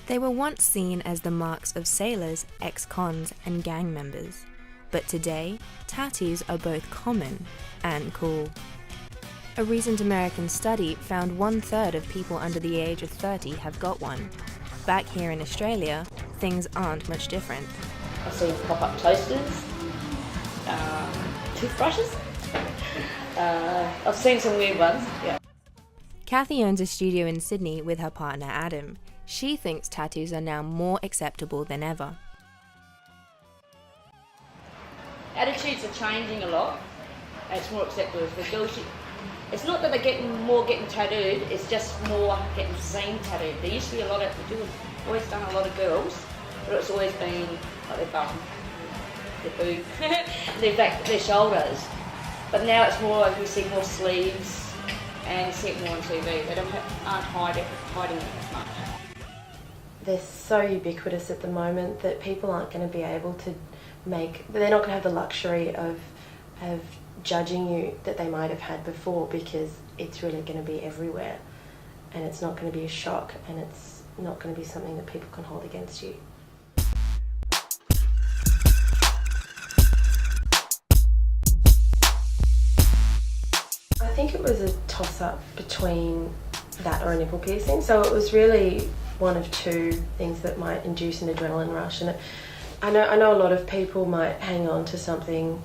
They were once seen as the marks of sailors, ex-cons, and gang members. But today, tattoos are both common and cool. A recent American study found 1/3 of people under the age of 30 have got one. Back here in Australia, things aren't much different. I've seen pop-up toasters, toothbrushes. I've seen some weird ones, yeah. Kathy owns a studio in Sydney with her partner Adam. She thinks tattoos are now more acceptable than ever. Attitudes are changing a lot, and it's more acceptable for girls. It's not that they're getting tattooed, it's just more getting seen tattooed. There used to be a lot of, always done a lot of girls, but it's always been like their bum, their boob, their back, their shoulders. But now it's more, we see more sleeves and see it more on TV. They aren't hiding it as much. They're so ubiquitous at the moment that people aren't going to be able to they're not going to have the luxury of judging you that they might have had before, because it's really going to be everywhere and it's not going to be a shock and it's not going to be something that people can hold against you. I think it was a toss-up between that or a nipple piercing, so it was really one of two things that might induce an adrenaline rush. And I know a lot of people might hang on to something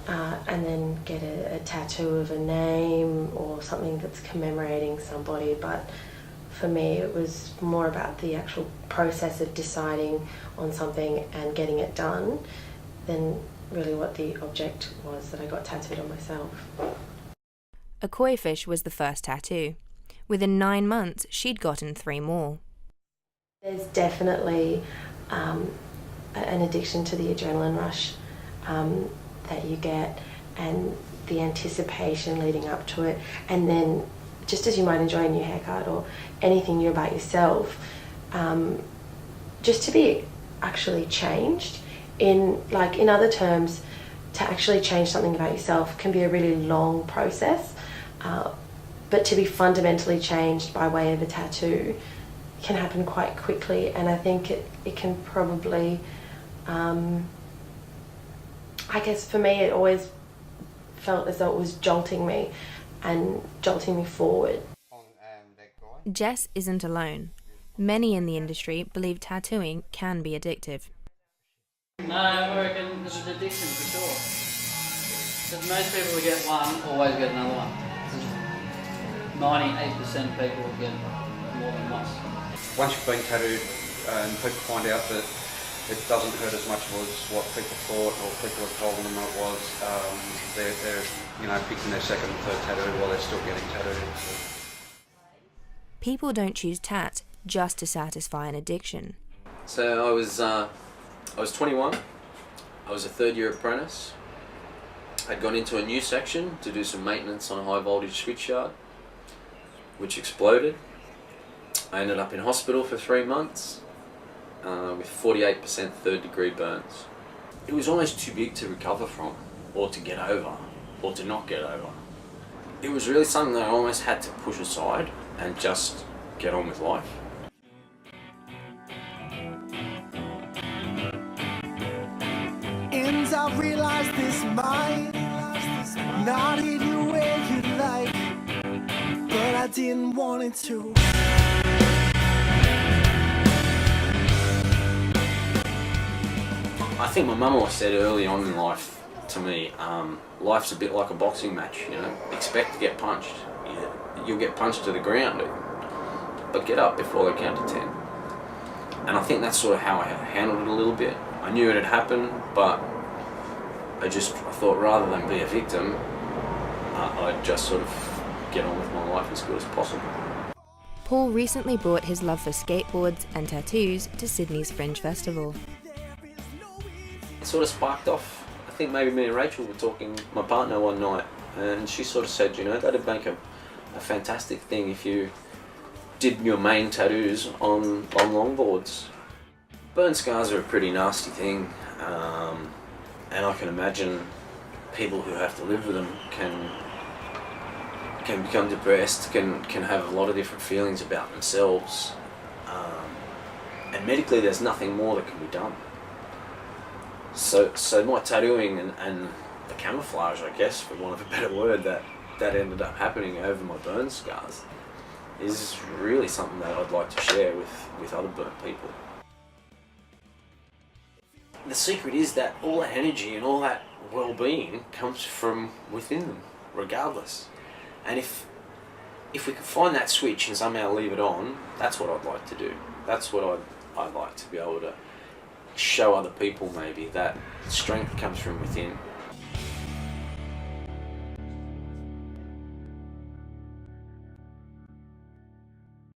and then get a tattoo of a name or something that's commemorating somebody, but for me it was more about the actual process of deciding on something and getting it done than really what the object was that I got tattooed on myself. A koi fish was the first tattoo. Within 9 months, she'd gotten 3 more. There's definitely an addiction to the adrenaline rush that you get, and the anticipation leading up to it, and then just as you might enjoy a new haircut or anything new about yourself, just to be actually changed. In other terms, to actually change something about yourself can be a really long process, but to be fundamentally changed by way of a tattoo can happen quite quickly, and I think it can probably, I guess for me it always felt as though it was jolting me forward. Jess isn't alone. Many in the industry believe tattooing can be addictive. No, I reckon there's an addiction for sure. Because most people who get one always get another one. 98% of people will get more than once. Once you've been tattooed and people find out that it doesn't hurt as much as what people thought or people have told them it was, they're picking their second and third tattoo while they're still getting tattooed. People don't choose tats just to satisfy an addiction. So I was 21. I was a third-year apprentice. I'd gone into a new section to do some maintenance on a high-voltage switch yard, which exploded. I ended up in hospital for 3 months with 48% third-degree burns. It was almost too big to recover from, or to get over, or to not get over. It was really something that I almost had to push aside and just get on with life. And I realized this might not hit you where you'd like, but I didn't want it to. I think my mum always said early on in life to me, life's a bit like a boxing match, expect to get punched. You'll get punched to the ground, but get up before they count to 10. And I think that's sort of how I handled it a little bit. I knew it had happened, but I thought rather than be a victim, I'd just sort of get on with my life as good as possible. Paul recently brought his love for skateboards and tattoos to Sydney's Fringe Festival. It sort of sparked off. I think maybe me and Rachel were talking, my partner, one night, and she sort of said, that'd make a fantastic thing if you did your main tattoos on longboards. Burn scars are a pretty nasty thing, and I can imagine people who have to live with them can become depressed, can have a lot of different feelings about themselves. And medically there's nothing more that can be done. So my tattooing and the camouflage, I guess, for want of a better word, that ended up happening over my burn scars is really something that I'd like to share with other burnt people. The secret is that all that energy and all that well-being comes from within them, regardless. And if we can find that switch and somehow leave it on, that's what I'd like to do. That's what I'd like to be able to show other people, maybe, that strength comes from within.